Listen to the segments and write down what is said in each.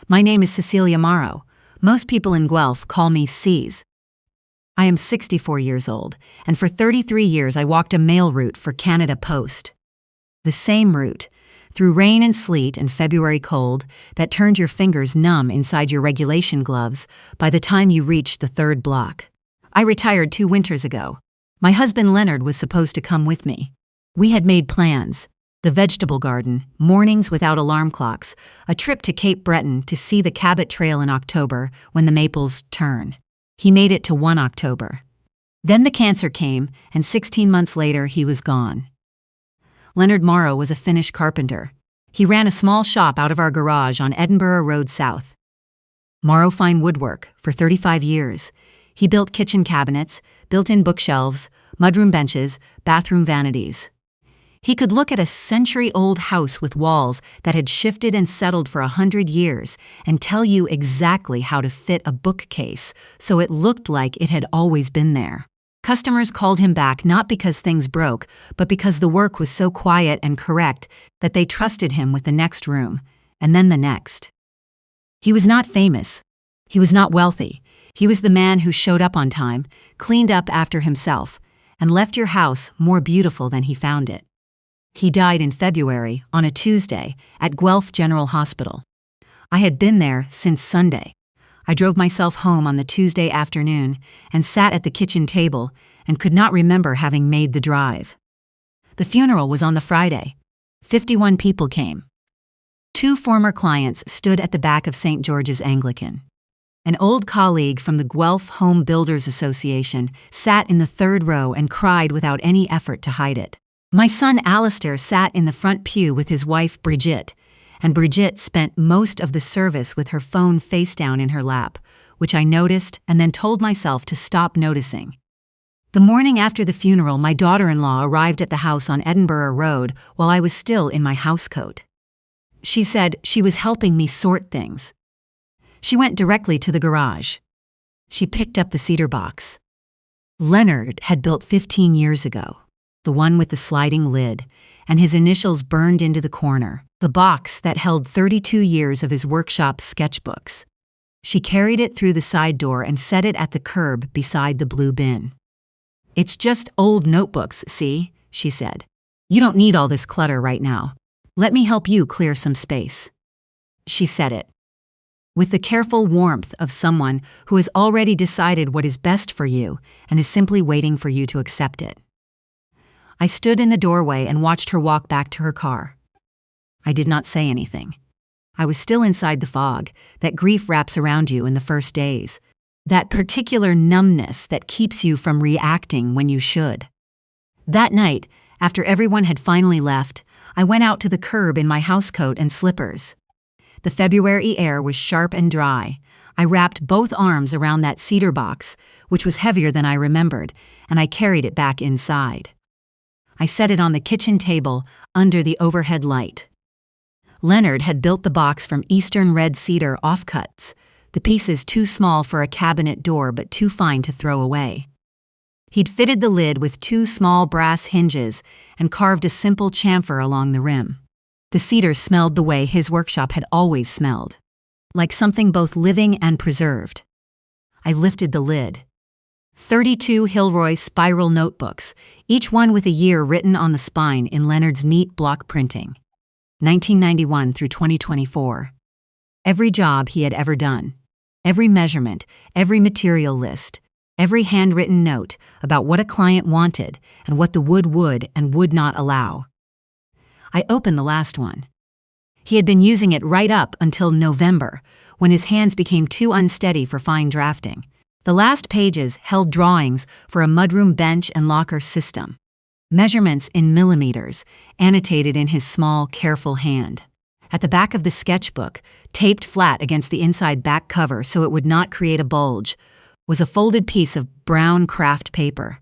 My name is Cecelia Morrow. Most people in Guelph call me Cece. I am 64 years old, and for 33 years I walked a mail route for Canada Post. The same route, through rain and sleet and February cold, that turned your fingers numb inside your regulation gloves by the time you reached the third block. I retired 2 winters ago. My husband Leonard was supposed to come with me. We had made plans: the vegetable garden, mornings without alarm clocks, a trip to Cape Breton to see the Cabot Trail in October when the maples turn. He made it to 1 October. Then the cancer came, and 16 months later he was gone. Leonard Morrow was a Finnish carpenter. He ran a small shop out of our garage on Edinburgh Road South. Morrow Fine Woodwork for 35 years. He built kitchen cabinets, built-in bookshelves, mudroom benches, bathroom vanities. He could look at a century-old house with walls that had shifted and settled for 100 years and tell you exactly how to fit a bookcase so it looked like it had always been there. Customers called him back not because things broke, but because the work was so quiet and correct that they trusted him with the next room, and then the next. He was not famous. He was not wealthy. He was the man who showed up on time, cleaned up after himself, and left your house more beautiful than he found it. He died in February, on a Tuesday, at Guelph General Hospital. I had been there since Sunday. I drove myself home on the Tuesday afternoon and sat at the kitchen table and could not remember having made the drive. The funeral was on the Friday. 51 people came. 2 former clients stood at the back of St. George's Anglican. An old colleague from the Guelph Home Builders Association sat in the 3rd row and cried without any effort to hide it. My son Alistair sat in the front pew with his wife Brigitte, and Brigitte spent most of the service with her phone face down in her lap, which I noticed and then told myself to stop noticing. The morning after the funeral, my daughter-in-law arrived at the house on Edinburgh Road while I was still in my housecoat. She said she was helping me sort things. She went directly to the garage. She picked up the cedar box. Leonard had built 15 years ago, the one with the sliding lid, and his initials burned into the corner, the box that held 32 years of his workshop sketchbooks. She carried it through the side door and set it at the curb beside the blue bin. "It's just old notebooks, see?" she said. "You don't need all this clutter right now. Let me help you clear some space." She said it with the careful warmth of someone who has already decided what is best for you and is simply waiting for you to accept it. I stood in the doorway and watched her walk back to her car. I did not say anything. I was still inside the fog that grief wraps around you in the first days, that particular numbness that keeps you from reacting when you should. That night, after everyone had finally left, I went out to the curb in my housecoat and slippers. The February air was sharp and dry. I wrapped both arms around that cedar box, which was heavier than I remembered, and I carried it back inside. I set it on the kitchen table under the overhead light. Leonard had built the box from eastern red cedar offcuts, the pieces too small for a cabinet door but too fine to throw away. He'd fitted the lid with 2 small brass hinges and carved a simple chamfer along the rim. The cedar smelled the way his workshop had always smelled, like something both living and preserved. I lifted the lid. 32 Hilroy spiral notebooks, each one with a year written on the spine in Leonard's neat block printing. 1991 through 2024. Every job he had ever done. Every measurement, every material list, every handwritten note about what a client wanted and what the wood would and would not allow. I opened the last one. He had been using it right up until November, when his hands became too unsteady for fine drafting. The last pages held drawings for a mudroom bench and locker system. Measurements in millimeters, annotated in his small, careful hand. At the back of the sketchbook, taped flat against the inside back cover so it would not create a bulge, was a folded piece of brown craft paper.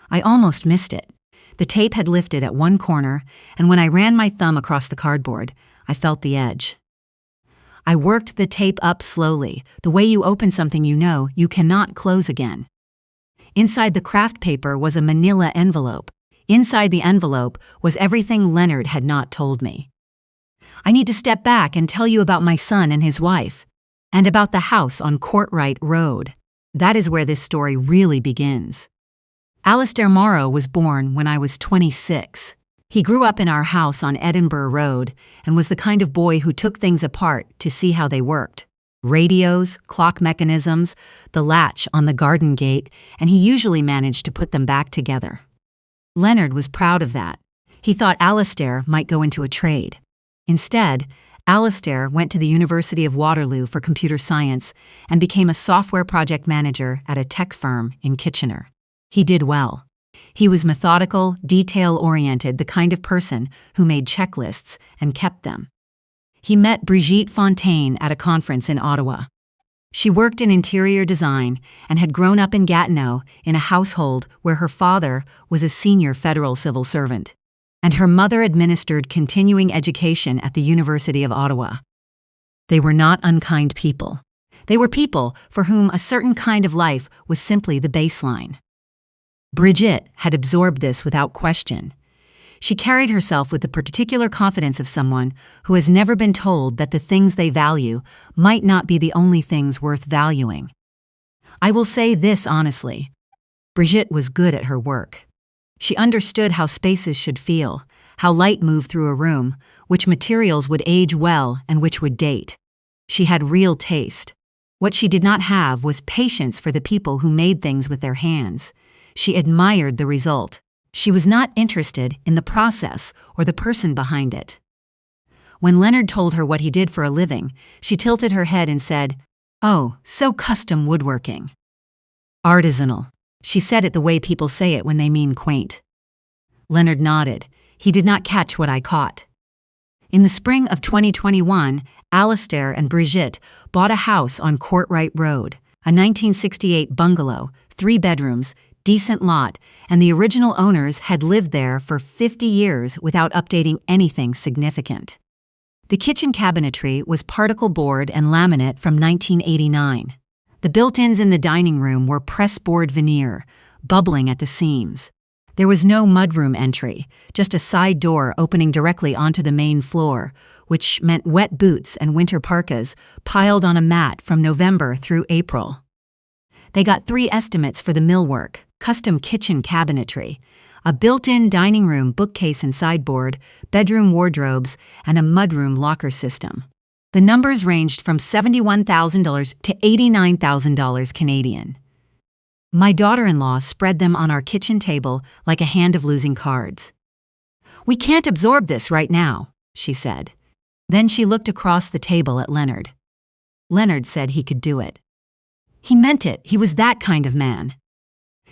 I almost missed it. The tape had lifted at one corner, and when I ran my thumb across the cardboard, I felt the edge. I worked the tape up slowly, the way you open something you know you cannot close again. Inside the craft paper was a manila envelope. Inside the envelope was everything Leonard had not told me. I need to step back and tell you about my son and his wife, and about the house on Kortright Road. That is where this story really begins. Alistair Morrow was born when I was 26. He grew up in our house on Edinburgh Road and was the kind of boy who took things apart to see how they worked. Radios, clock mechanisms, the latch on the garden gate, and he usually managed to put them back together. Leonard was proud of that. He thought Alistair might go into a trade. Instead, Alistair went to the University of Waterloo for computer science and became a software project manager at a tech firm in Kitchener. He did well. He was methodical, detail-oriented, the kind of person who made checklists and kept them. He met Brigitte Fontaine at a conference in Ottawa. She worked in interior design and had grown up in Gatineau in a household where her father was a senior federal civil servant, and her mother administered continuing education at the University of Ottawa. They were not unkind people. They were people for whom a certain kind of life was simply the baseline. Brigitte had absorbed this without question. She carried herself with the particular confidence of someone who has never been told that the things they value might not be the only things worth valuing. I will say this honestly. Brigitte was good at her work. She understood how spaces should feel, how light moved through a room, which materials would age well and which would date. She had real taste. What she did not have was patience for the people who made things with their hands. She admired the result. She was not interested in the process or the person behind it. When Leonard told her what he did for a living, she tilted her head and said, "Oh, so custom woodworking." Artisanal. She said it the way people say it when they mean quaint. Leonard nodded. He did not catch what I caught. In the spring of 2021, Alistair and Brigitte bought a house on Kortright Road, a 1968 bungalow, 3 bedrooms, decent lot, and the original owners had lived there for 50 years without updating anything significant. The kitchen cabinetry was particle board and laminate from 1989. The built-ins in the dining room were pressboard veneer, bubbling at the seams. There was no mudroom entry, just a side door opening directly onto the main floor, which meant wet boots and winter parkas piled on a mat from November through April. They got 3 estimates for the millwork, custom kitchen cabinetry, a built-in dining room bookcase and sideboard, bedroom wardrobes, and a mudroom locker system. The numbers ranged from $71,000 to $89,000 Canadian. My daughter-in-law spread them on our kitchen table like a hand of losing cards. "We can't absorb this right now," she said. Then she looked across the table at Leonard. Leonard said he could do it. He meant it. He was that kind of man.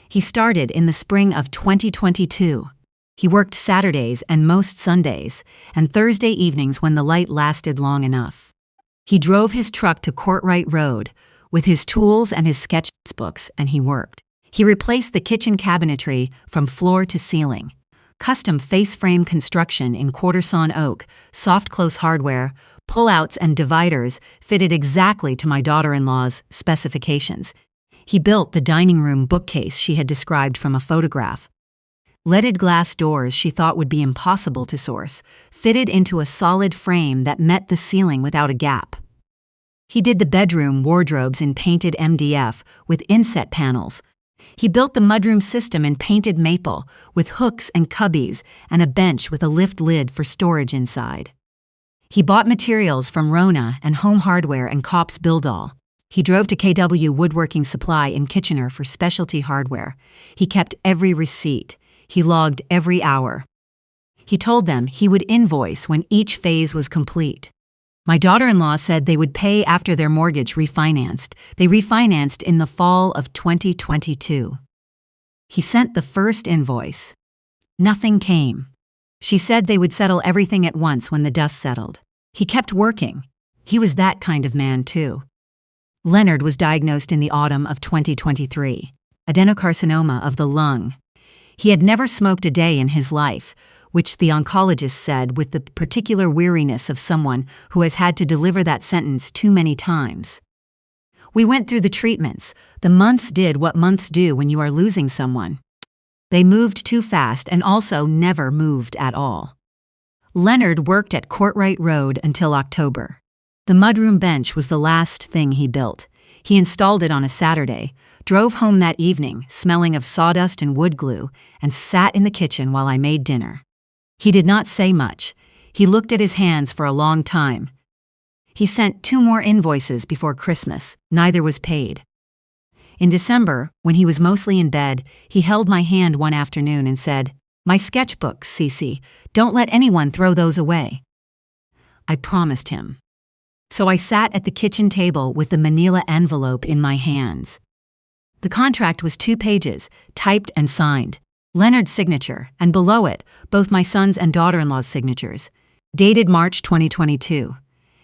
He started in the spring of 2022. He worked Saturdays and most Sundays, and Thursday evenings when the light lasted long enough. He drove his truck to Kortright Road with his tools and his sketchbooks, and he worked. He replaced the kitchen cabinetry from floor to ceiling. Custom face-frame construction in quarter-sawn oak, soft-close hardware, pull-outs and dividers fitted exactly to my daughter-in-law's specifications. He built the dining room bookcase she had described from a photograph. Leaded glass doors she thought would be impossible to source, fitted into a solid frame that met the ceiling without a gap. He did the bedroom wardrobes in painted MDF with inset panels. He built the mudroom system in painted maple with hooks and cubbies and a bench with a lift lid for storage inside. He bought materials from Rona and Home Hardware and Kopp's Buildall. He drove to KW Woodworking Supply in Kitchener for specialty hardware. He kept every receipt. He logged every hour. He told them he would invoice when each phase was complete. My daughter-in-law said they would pay after their mortgage refinanced. They refinanced in the fall of 2022. He sent the first invoice. Nothing came. She said they would settle everything at once when the dust settled. He kept working. He was that kind of man, too. Leonard was diagnosed in the autumn of 2023, adenocarcinoma of the lung. He had never smoked a day in his life, which the oncologist said with the particular weariness of someone who has had to deliver that sentence too many times. We went through the treatments. The months did what months do when you are losing someone. They moved too fast and also never moved at all. Leonard worked at Kortright Road until October. The mudroom bench was the last thing he built. He installed it on a Saturday, drove home that evening, smelling of sawdust and wood glue, and sat in the kitchen while I made dinner. He did not say much. He looked at his hands for a long time. He sent 2 more invoices before Christmas. Neither was paid. In December, when he was mostly in bed, he held my hand one afternoon and said, "My sketchbooks, Cece, don't let anyone throw those away." I promised him. So I sat at the kitchen table with the manila envelope in my hands. The contract was 2 pages, typed and signed. Leonard's signature, and below it, both my son's and daughter-in-law's signatures. Dated March 2022.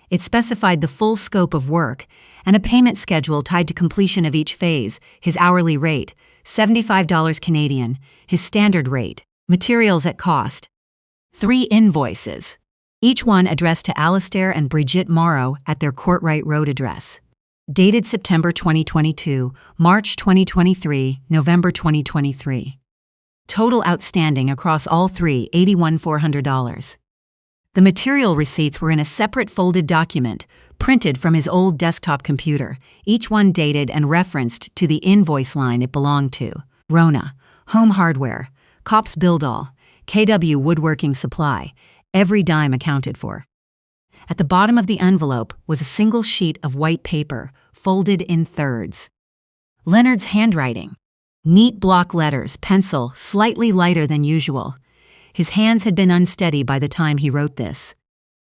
It specified the full scope of work and a payment schedule tied to completion of each phase, his hourly rate, $75 Canadian, his standard rate, materials at cost. 3 invoices, each one addressed to Alastair and Bridget Morrow at their Kortright Road address. Dated September 2022, March 2023, November 2023. Total outstanding across all 3, $81,400. The material receipts were in a separate folded document, printed from his old desktop computer, each one dated and referenced to the invoice line it belonged to. Rona, Home Hardware, Cops Buildall, KW Woodworking Supply, every dime accounted for. At the bottom of the envelope was a single sheet of white paper, folded in thirds. Leonard's handwriting. Neat block letters, pencil, slightly lighter than usual. His hands had been unsteady by the time he wrote this.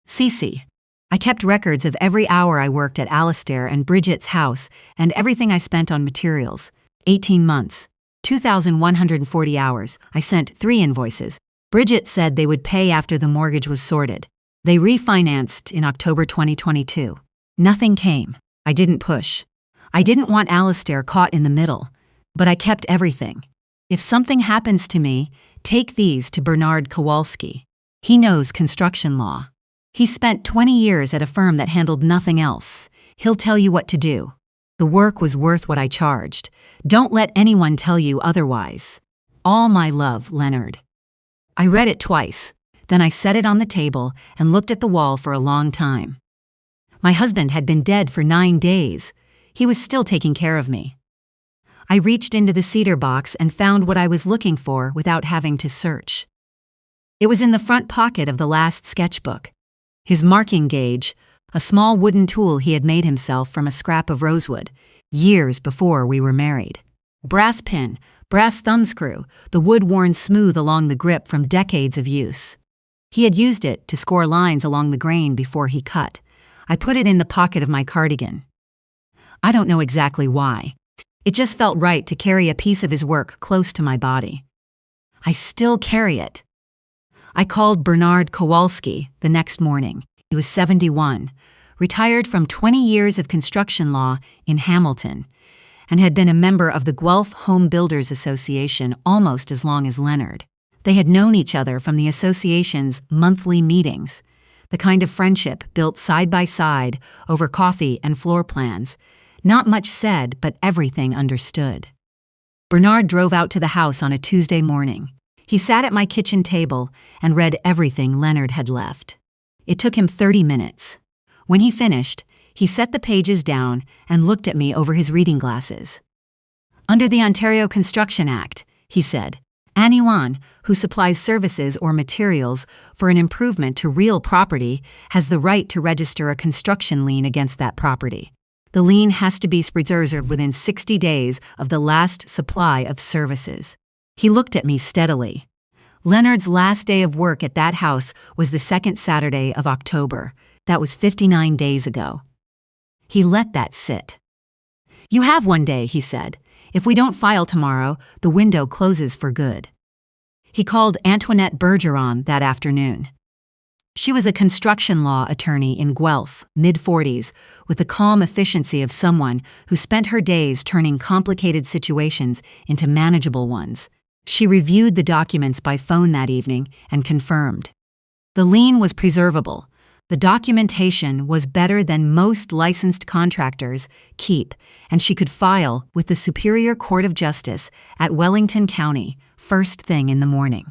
Cece, I kept records of every hour I worked at Alastair and Bridget's house and everything I spent on materials. 18 months. 2,140 hours. I sent 3 invoices. Bridget said they would pay after the mortgage was sorted. They refinanced in October 2022. Nothing came. I didn't push. I didn't want Alastair caught in the middle, but I kept everything. If something happens to me, take these to Bernard Kowalski. He knows construction law. He spent 20 years at a firm that handled nothing else. He'll tell you what to do. The work was worth what I charged. Don't let anyone tell you otherwise. All my love, Leonard. I read it twice. Then I set it on the table and looked at the wall for a long time. My husband had been dead for 9 days. He was still taking care of me. I reached into the cedar box and found what I was looking for without having to search. It was in the front pocket of the last sketchbook. His marking gauge, a small wooden tool he had made himself from a scrap of rosewood, years before we were married. Brass pin, brass thumbscrew, the wood worn smooth along the grip from decades of use. He had used it to score lines along the grain before he cut. I put it in the pocket of my cardigan. I don't know exactly why. It just felt right to carry a piece of his work close to my body. I still carry it. I called Bernard Kowalski the next morning. He was 71, retired from 20 years of construction law in Hamilton, and had been a member of the Guelph Home Builders Association almost as long as Leonard. They had known each other from the association's monthly meetings, the kind of friendship built side by side over coffee and floor plans. Not much said, but everything understood. Bernard drove out to the house on a Tuesday morning. He sat at my kitchen table and read everything Leonard had left. It took him 30 minutes. When he finished, he set the pages down and looked at me over his reading glasses. Under the Ontario Construction Act, he said, anyone who supplies services or materials for an improvement to real property has the right to register a construction lien against that property. The lien has to be preserved within 60 days of the last supply of services. He looked at me steadily. Leonard's last day of work at that house was the 2nd Saturday of October. That was 59 days ago. He let that sit. You have one day, he said. If we don't file tomorrow, the window closes for good. He called Antoinette Bergeron that afternoon. She was a construction law attorney in Guelph, mid-40s, with the calm efficiency of someone who spent her days turning complicated situations into manageable ones. She reviewed the documents by phone that evening and confirmed. The lien was preservable. The documentation was better than most licensed contractors keep, and she could file with the Superior Court of Justice at Wellington County first thing in the morning.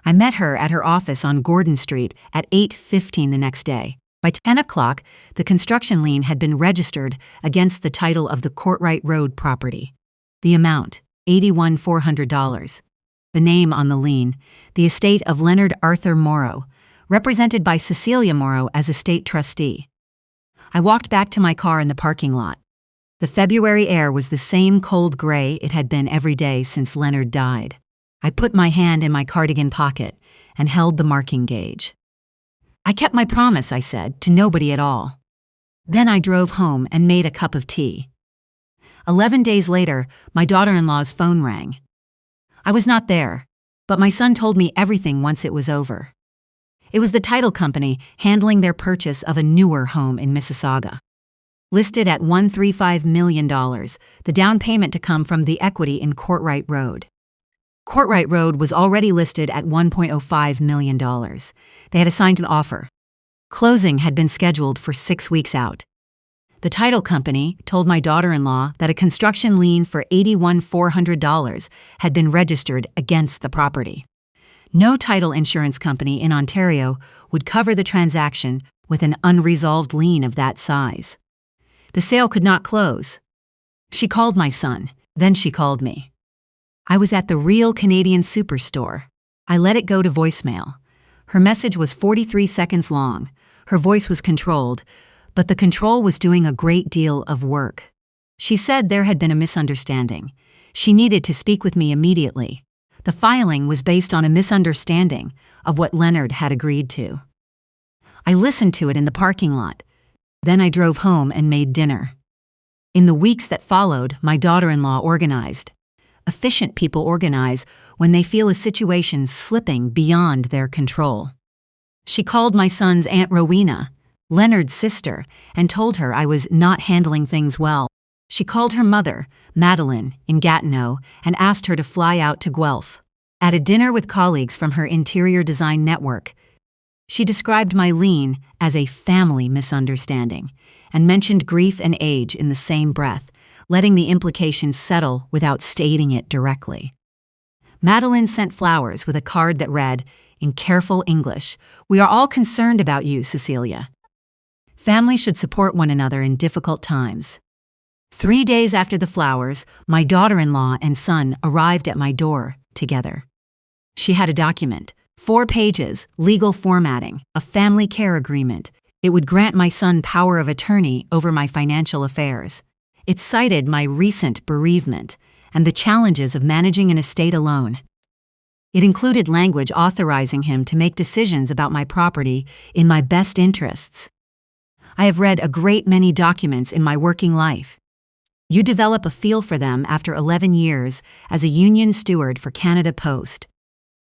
I met her at her office on Gordon Street at 8:15 the next day. By 10 o'clock, the construction lien had been registered against the title of the Kortright Road property. The amount, $81,400. The name on the lien, the estate of Leonard Arthur Morrow, represented by Cecelia Morrow as estate trustee. I walked back to my car in the parking lot. The February air was the same cold gray it had been every day since Leonard died. I put my hand in my cardigan pocket and held the marking gauge. I kept my promise, I said, to nobody at all. Then I drove home and made a cup of tea. 11 days later, my daughter-in-law's phone rang. I was not there, but my son told me everything once it was over. It was the title company handling their purchase of a newer home in Mississauga. Listed at $135 million, the down payment to come from the equity in Kortright Road. Kortright Road was already listed at $1.05 million. They had assigned an offer. Closing had been scheduled for 6 weeks out. The title company told my daughter-in-law that a construction lien for $81,400 had been registered against the property. No title insurance company in Ontario would cover the transaction with an unresolved lien of that size. The sale could not close. She called my son, then she called me. I was at the Real Canadian Superstore. I let it go to voicemail. Her message was 43 seconds long. Her voice was controlled, but the control was doing a great deal of work. She said there had been a misunderstanding. She needed to speak with me immediately. The filing was based on a misunderstanding of what Leonard had agreed to. I listened to it in the parking lot. Then I drove home and made dinner. In the weeks that followed, my daughter-in-law organized. Efficient people organize when they feel a situation slipping beyond their control. She called my son's Aunt Rowena, Leonard's sister, and told her I was not handling things well. She called her mother, Madeline, in Gatineau, and asked her to fly out to Guelph. At a dinner with colleagues from her interior design network, she described my lien as a family misunderstanding and mentioned grief and age in the same breath, letting the implications settle without stating it directly. Madeline sent flowers with a card that read, in careful English, "We are all concerned about you, Cecelia. Families should support one another in difficult times." 3 days after the flowers, my daughter-in-law and son arrived at my door together. She had a document, 4 pages, legal formatting, a family care agreement. It would grant my son power of attorney over my financial affairs. It cited my recent bereavement and the challenges of managing an estate alone. It included language authorizing him to make decisions about my property in my best interests. I have read a great many documents in my working life. You develop a feel for them after 11 years as a union steward for Canada Post.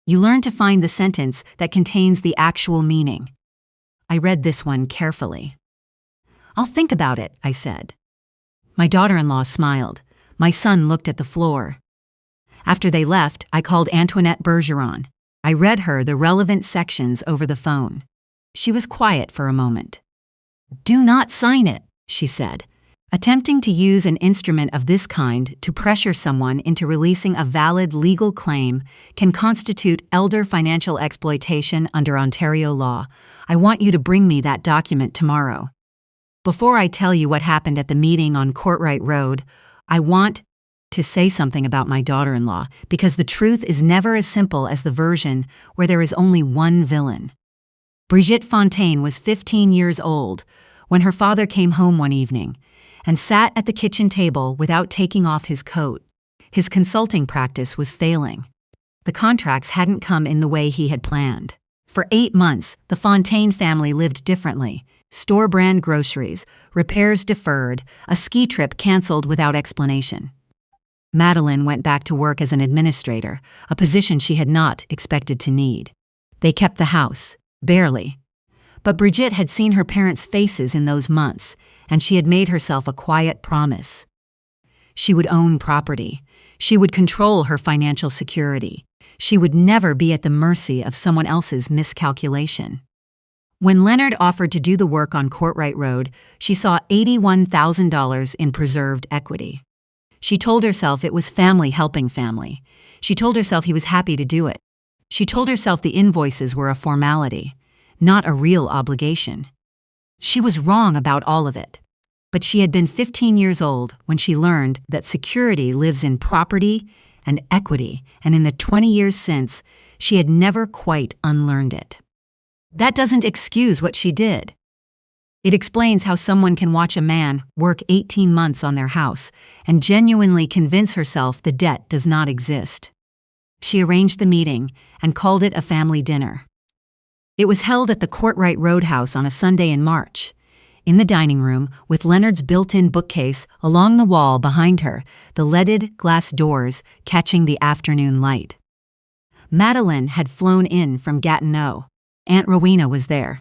You learn to find the sentence that contains the actual meaning. I read this one carefully. "I'll think about it," I said. My daughter-in-law smiled. My son looked at the floor. After they left, I called Antoinette Bergeron. I read her the relevant sections over the phone. She was quiet for a moment. "Do not sign it," she said. Attempting to use an instrument of this kind to pressure someone into releasing a valid legal claim can constitute elder financial exploitation under Ontario law. I want you to bring me that document tomorrow. Before I tell you what happened at the meeting on Kortright Road, I want to say something about my daughter-in-law, because the truth is never as simple as the version where there is only one villain. Brigitte Fontaine was 15 years old when her father came home one evening and sat at the kitchen table without taking off his coat. His consulting practice was failing. The contracts hadn't come in the way he had planned. For 8 months, the Fontaine family lived differently. Store-brand groceries, repairs deferred, a ski trip canceled without explanation. Madeline went back to work as an administrator, a position she had not expected to need. They kept the house, barely. But Brigitte had seen her parents' faces in those months, and she had made herself a quiet promise. She would own property. She would control her financial security. She would never be at the mercy of someone else's miscalculation. When Leonard offered to do the work on Kortright Road, she saw $81,000 in preserved equity. She told herself it was family helping family. She told herself he was happy to do it. She told herself the invoices were a formality, not a real obligation. She was wrong about all of it. But she had been 15 years old when she learned that security lives in property and equity, and in the 20 years since, she had never quite unlearned it. That doesn't excuse what she did. It explains how someone can watch a man work 18 months on their house and genuinely convince herself the debt does not exist. She arranged the meeting and called it a family dinner. It was held at the Kortright Road house on a Sunday in March. In the dining room, with Leonard's built-in bookcase along the wall behind her, the leaded glass doors catching the afternoon light. Madeline had flown in from Gatineau. Aunt Rowena was there.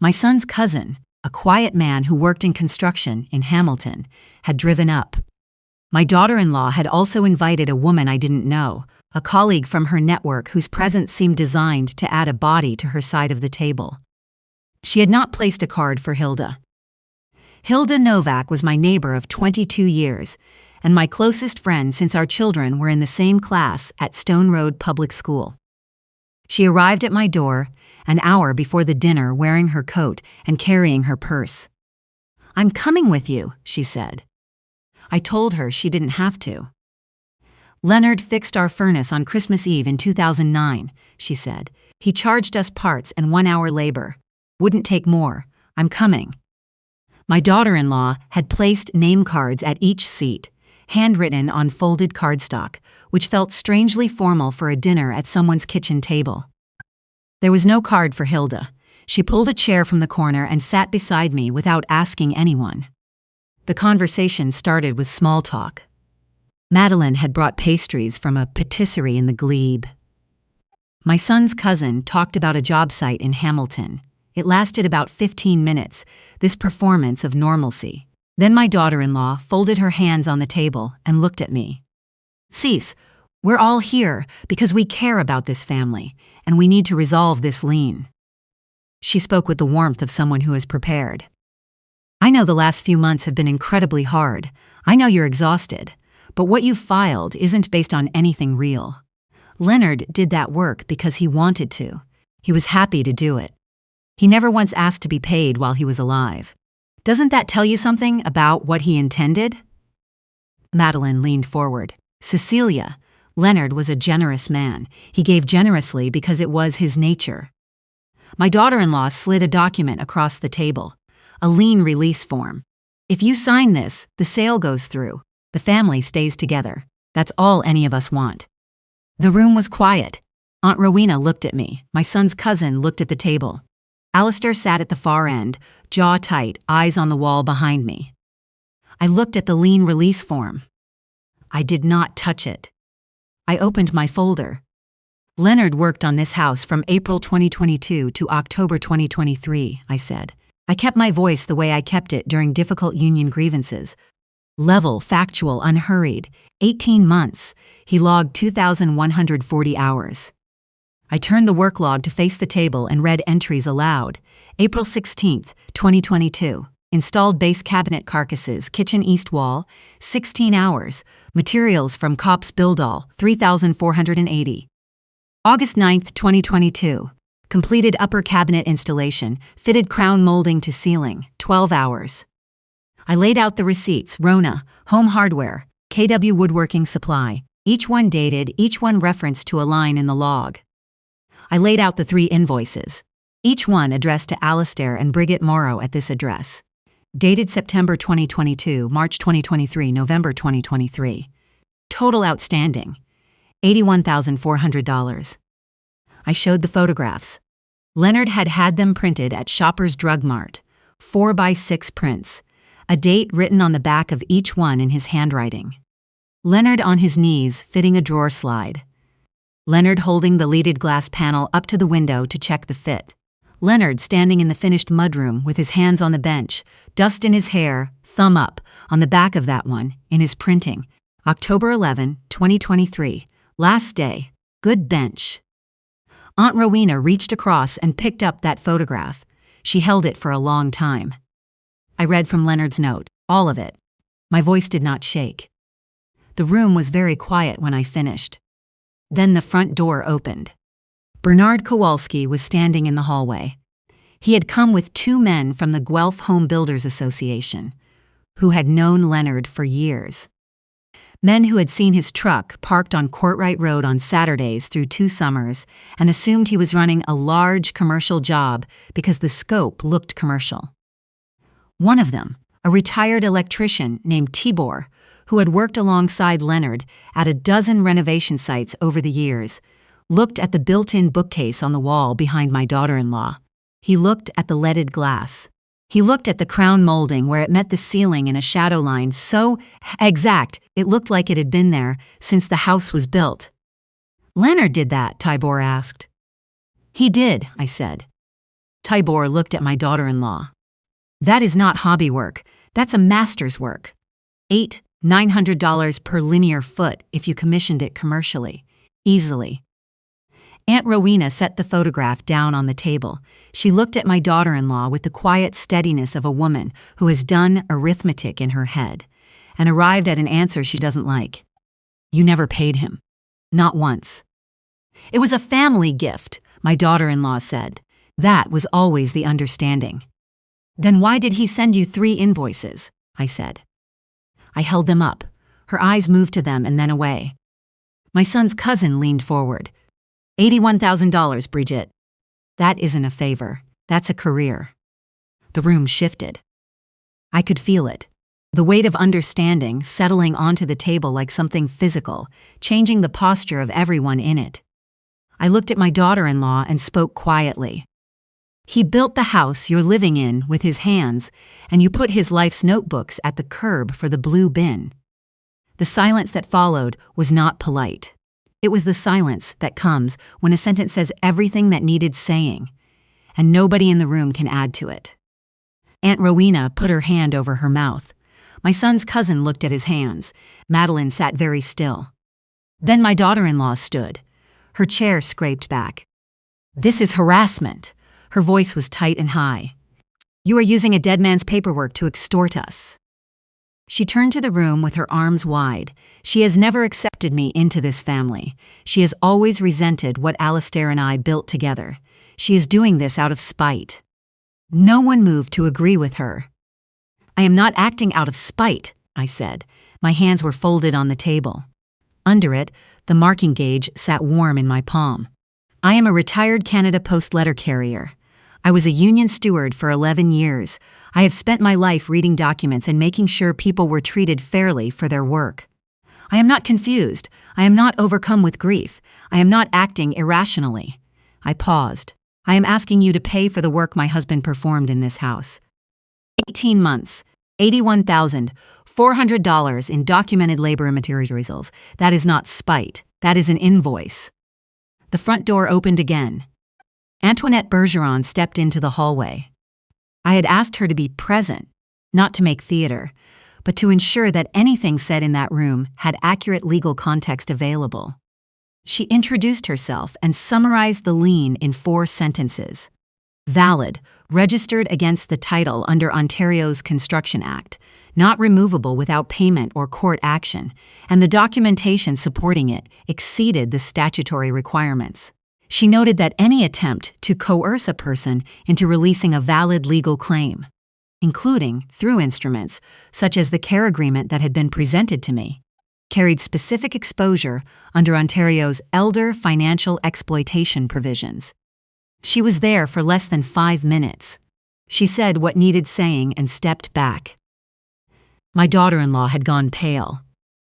My son's cousin, a quiet man who worked in construction in Hamilton, had driven up. My daughter-in-law had also invited a woman I didn't know, a colleague from her network whose presence seemed designed to add a body to her side of the table. She had not placed a card for Hilda. Hilda Novak was my neighbor of 22 years, and my closest friend since our children were in the same class at Stone Road Public School. She arrived at my door an hour before the dinner wearing her coat and carrying her purse. "I'm coming with you," she said. I told her she didn't have to. "Leonard fixed our furnace on Christmas Eve in 2009, she said. "He charged us parts and 1 hour labor. Wouldn't take more. I'm coming." My daughter-in-law had placed name cards at each seat, handwritten on folded cardstock, which felt strangely formal for a dinner at someone's kitchen table. There was no card for Hilda. She pulled a chair from the corner and sat beside me without asking anyone. The conversation started with small talk. Madeline had brought pastries from a patisserie in the glebe. My son's cousin talked about a job site in Hamilton. It lasted about 15 minutes, this performance of normalcy. Then my daughter-in-law folded her hands on the table and looked at me. "Cece, we're all here because we care about this family, and we need to resolve this lien." She spoke with the warmth of someone who is prepared. "I know the last few months have been incredibly hard. I know you're exhausted, but what you've filed isn't based on anything real. Leonard did that work because he wanted to. He was happy to do it. He never once asked to be paid while he was alive. Doesn't that tell you something about what he intended?" Madeline leaned forward. "Cecelia, Leonard was a generous man. He gave generously because it was his nature." My daughter-in-law slid a document across the table, a lien release form. "If you sign this, the sale goes through. The family stays together. That's all any of us want." The room was quiet. Aunt Rowena looked at me. My son's cousin looked at the table. Alistair sat at the far end, jaw tight, eyes on the wall behind me. I looked at the lien release form. I did not touch it. I opened my folder. "Leonard worked on this house from April 2022 to October 2023, I said. I kept my voice the way I kept it during difficult union grievances. Level, factual, unhurried. 18 months. He logged 2,140 hours. I turned the work log to face the table and read entries aloud. April 16th, 2022. Installed base cabinet carcasses, kitchen east wall, 16 hours. Materials from Kopp's Bildal, 3,480. August 9th, 2022. Completed upper cabinet installation, fitted crown molding to ceiling, 12 hours. I laid out the receipts, Rona, Home Hardware, KW Woodworking Supply, each one dated, each one referenced to a line in the log. I laid out the 3 invoices, each one addressed to Alistair and Brigitte Morrow at this address. Dated September 2022, March 2023, November 2023. Total outstanding, $81,400. I showed the photographs. Leonard had had them printed at Shoppers Drug Mart, 4x6 prints, a date written on the back of each one in his handwriting. Leonard on his knees fitting a drawer slide. Leonard holding the leaded glass panel up to the window to check the fit. Leonard standing in the finished mudroom with his hands on the bench, dust in his hair, thumb up, on the back of that one, in his printing. October 11, 2023, last day, good bench. Aunt Rowena reached across and picked up that photograph. She held it for a long time. I read from Leonard's note, all of it. My voice did not shake. The room was very quiet when I finished. Then the front door opened. Bernard Kowalski was standing in the hallway. He had come with two men from the Guelph Home Builders Association, who had known Leonard for years. Men who had seen his truck parked on Kortright Road on Saturdays through 2 summers and assumed he was running a large commercial job because the scope looked commercial. One of them, a retired electrician named Tibor, who had worked alongside Leonard at a dozen renovation sites over the years, looked at the built-in bookcase on the wall behind my daughter-in-law. He looked at the leaded glass. He looked at the crown molding where it met the ceiling in a shadow line so exact it looked like it had been there since the house was built. "Leonard did that?" Tibor asked. "He did," I said. Tibor looked at my daughter-in-law. "That is not hobby work. That's a master's work. $800–900 per linear foot if you commissioned it commercially. Easily." Aunt Rowena set the photograph down on the table. She looked at my daughter-in-law with the quiet steadiness of a woman who has done arithmetic in her head and arrived at an answer she doesn't like. "You never paid him." "Not once." "It was a family gift," my daughter-in-law said. That was always the understanding. "Then why did he send you 3 invoices?" I said. I held them up. Her eyes moved to them and then away. My son's cousin leaned forward. $81,000, Bridget. "That isn't a favor. That's a career." The room shifted. I could feel it. The weight of understanding settling onto the table like something physical, changing the posture of everyone in it. I looked at my daughter-in-law and spoke quietly. "He built the house you're living in with his hands, and you put his life's notebooks at the curb for the blue bin." The silence that followed was not polite. It was the silence that comes when a sentence says everything that needed saying, and nobody in the room can add to it. Aunt Rowena put her hand over her mouth. My son's cousin looked at his hands. Madeline sat very still. Then my daughter-in-law stood. Her chair scraped back. "This is harassment." Her voice was tight and high. "You are using a dead man's paperwork to extort us." She turned to the room with her arms wide. "She has never accepted me into this family. She has always resented what Alistair and I built together. She is doing this out of spite." No one moved to agree with her. "I am not acting out of spite," I said. My hands were folded on the table. Under it, the marking gauge sat warm in my palm. "I am a retired Canada Post letter carrier. I was a union steward for 11 years. I have spent my life reading documents and making sure people were treated fairly for their work. I am not confused. I am not overcome with grief. I am not acting irrationally." I paused. "I am asking you to pay for the work my husband performed in this house. 18 months, $81,400 in documented labor and materials. That is not spite. That is an invoice." The front door opened again. Antoinette Bergeron stepped into the hallway. I had asked her to be present, not to make theater, but to ensure that anything said in that room had accurate legal context available. She introduced herself and summarized the lien in 4 sentences. Valid, registered against the title under Ontario's Construction Act, not removable without payment or court action, and the documentation supporting it exceeded the statutory requirements. She noted that any attempt to coerce a person into releasing a valid legal claim, including through instruments such as the care agreement that had been presented to me, carried specific exposure under Ontario's elder financial exploitation provisions. She was there for less than 5 minutes. She said what needed saying and stepped back. My daughter-in-law had gone pale.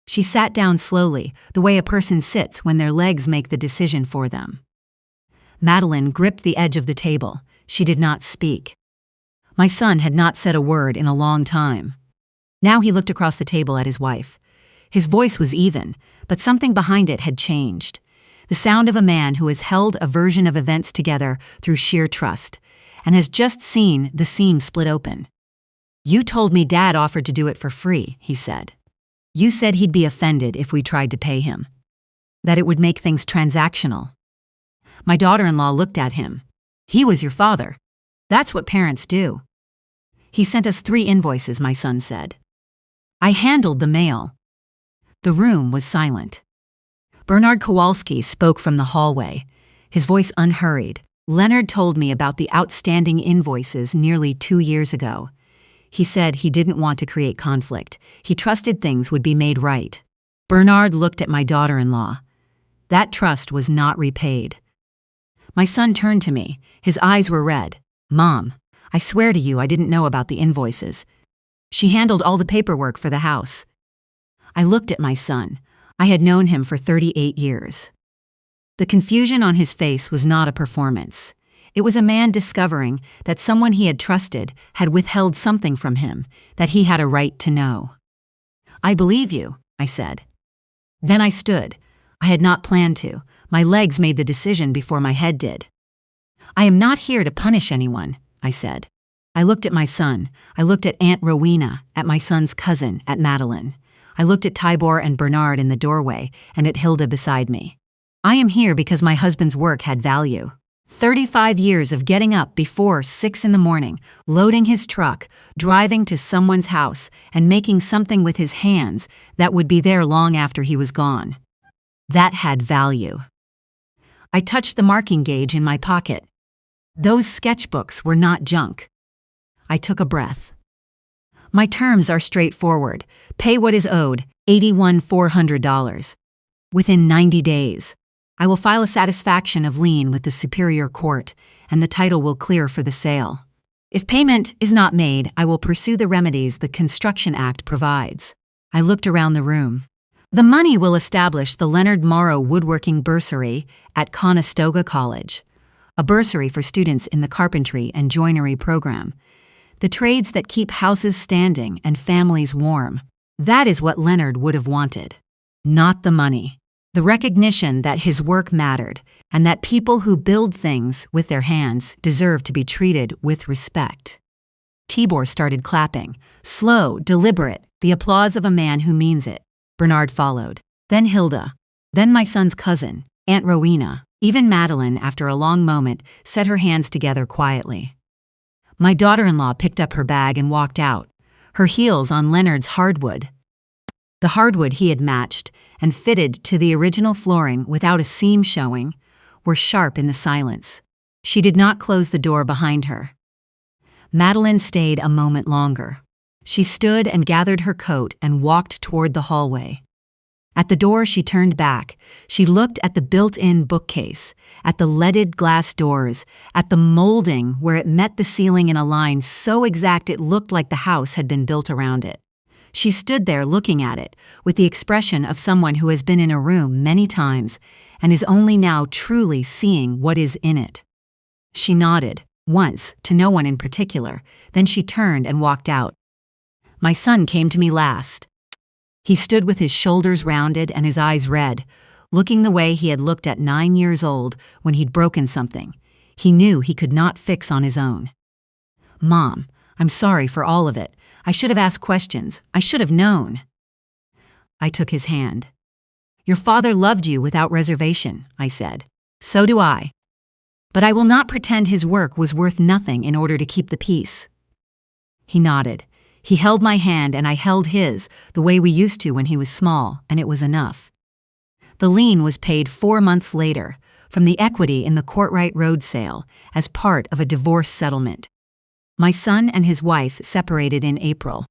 She sat down slowly, the way a person sits when their legs make the decision for them. Madeline gripped the edge of the table. She did not speak. My son had not said a word in a long time. Now he looked across the table at his wife. His voice was even, but something behind it had changed. The sound of a man who has held a version of events together through sheer trust, and has just seen the seam split open. "You told me Dad offered to do it for free," he said. "You said he'd be offended if we tried to pay him. That it would make things transactional." My daughter-in-law looked at him. "He was your father. That's what parents do." "He sent us 3 invoices," my son said. "I handled the mail." The room was silent. Bernard Kowalski spoke from the hallway. his voice unhurried. "Leonard told me about the outstanding invoices nearly 2 years ago. He said he didn't want to create conflict. He trusted things would be made right." Bernard looked at my daughter-in-law. That trust was not repaid. My son turned to me. His eyes were red. "Mom, I swear to you I didn't know about the invoices. She handled all the paperwork for the house." I looked at my son. I had known him for 38 years. The confusion on his face was not a performance. It was a man discovering that someone he had trusted had withheld something from him that he had a right to know. "I believe you," I said. Then I stood. I had not planned to. My legs made the decision before my head did. "I am not here to punish anyone," I said. I looked at my son. I looked at Aunt Rowena, at my son's cousin, at Madeline. I looked at Tibor and Bernard in the doorway, and at Hilda beside me. "I am here because my husband's work had value. 35 years of getting up before 6 in the morning, loading his truck, driving to someone's house, and making something with his hands that would be there long after he was gone. That had value." I touched the marking gauge in my pocket. Those sketchbooks were not junk. I took a breath. "My terms are straightforward. Pay what is owed, $81,400. Within 90 days. I will file a satisfaction of lien with the Superior Court, and the title will clear for the sale. If payment is not made, I will pursue the remedies the Construction Act provides." I looked around the room. "The money will establish the Leonard Morrow Woodworking Bursary at Conestoga College, a bursary for students in the carpentry and joinery program, the trades that keep houses standing and families warm. That is what Leonard would have wanted. Not the money. The recognition that his work mattered, and that people who build things with their hands deserve to be treated with respect." Tibor started clapping. Slow, deliberate, the applause of a man who means it. Bernard followed. Then Hilda. Then my son's cousin, Aunt Rowena. Even Madeline, after a long moment, set her hands together quietly. My daughter-in-law picked up her bag and walked out, her heels on Leonard's hardwood. The hardwood he had matched and fitted to the original flooring without a seam showing were sharp in the silence. She did not close the door behind her. Madeline stayed a moment longer. She stood and gathered her coat and walked toward the hallway. At the door, she turned back. She looked at the built-in bookcase, at the leaded glass doors, at the molding where it met the ceiling in a line so exact it looked like the house had been built around it. She stood there looking at it, with the expression of someone who has been in a room many times and is only now truly seeing what is in it. She nodded, once, to no one in particular, then she turned and walked out. My son came to me last. He stood with his shoulders rounded and his eyes red, looking the way he had looked at 9 years old when he'd broken something he knew he could not fix on his own. "Mom, I'm sorry for all of it. I should have asked questions. I should have known." I took his hand. "Your father loved you without reservation," I said. "So do I. But I will not pretend his work was worth nothing in order to keep the peace." He nodded. He held my hand and I held his, the way we used to when he was small, and it was enough. The lien was paid 4 months later, from the equity in the Kortright Road sale, as part of a divorce settlement. My son and his wife separated in April.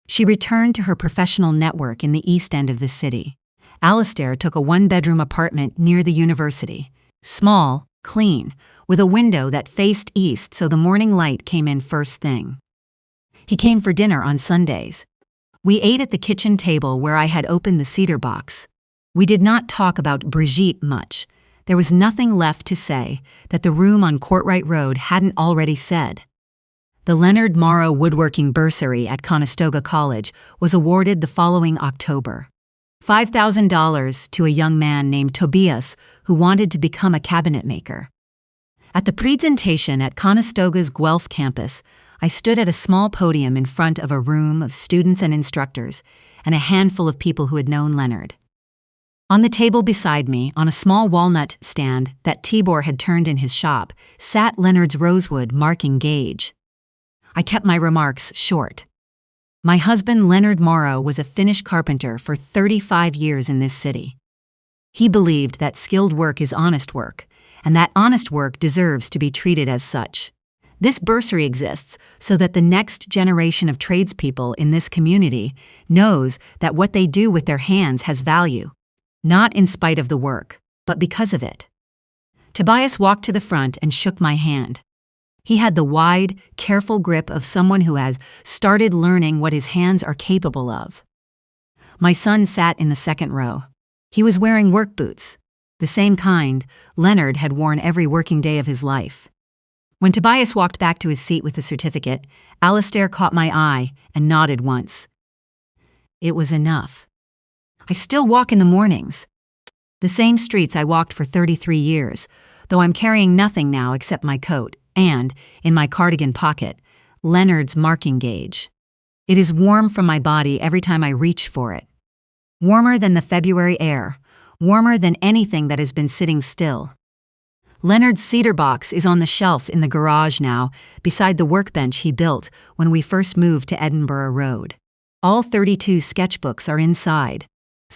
She returned to her professional network in the east end of the city. Alistair took a 1-bedroom apartment near the university. Small, clean, with a window that faced east so the morning light came in first thing. He came for dinner on Sundays. We ate at the kitchen table where I had opened the cedar box. We did not talk about Brigitte much. There was nothing left to say that the room on Kortright Road hadn't already said. The Leonard Morrow Woodworking Bursary at Conestoga College was awarded the following October. $5,000 to a young man named Tobias who wanted to become a cabinet maker. At the presentation at Conestoga's Guelph campus, I stood at a small podium in front of a room of students and instructors and a handful of people who had known Leonard. On the table beside me, on a small walnut stand that Tibor had turned in his shop, sat Leonard's rosewood marking gauge. I kept my remarks short. My husband, Leonard Morrow, was a Finnish carpenter for 35 years in this city. He believed that skilled work is honest work, and that honest work deserves to be treated as such. This bursary exists so that the next generation of tradespeople in this community knows that what they do with their hands has value, not in spite of the work, but because of it. Tobias walked to the front and shook my hand. He had the wide, careful grip of someone who has started learning what his hands are capable of. My son sat in the second row. He was wearing work boots, the same kind Leonard had worn every working day of his life. When Tobias walked back to his seat with the certificate, Alistair caught my eye and nodded once. It was enough. I still walk in the mornings. The same streets I walked for 33 years, though I'm carrying nothing now except my coat and, in my cardigan pocket, Leonard's marking gauge. It is warm from my body every time I reach for it. Warmer than the February air, warmer than anything that has been sitting still. Leonard's cedar box is on the shelf in the garage now, beside the workbench he built when we first moved to Edinburgh Road. All 32 sketchbooks are inside.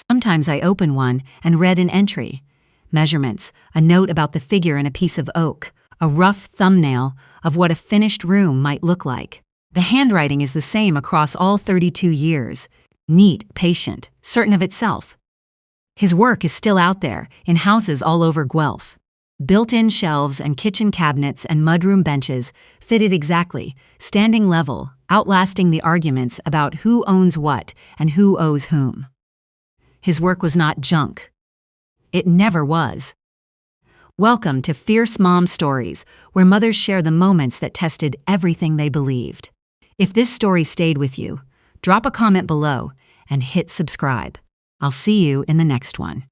Sometimes I open one and read an entry. Measurements, a note about the figure in a piece of oak, a rough thumbnail of what a finished room might look like. The handwriting is the same across all 32 years. Neat, patient, certain of itself. His work is still out there, in houses all over Guelph. Built-in shelves and kitchen cabinets and mudroom benches fitted exactly, standing level, outlasting the arguments about who owns what and who owes whom. His work was not junk. It never was. Welcome to Fierce Mom Stories, where mothers share the moments that tested everything they believed. If this story stayed with you, drop a comment below and hit subscribe. I'll see you in the next one.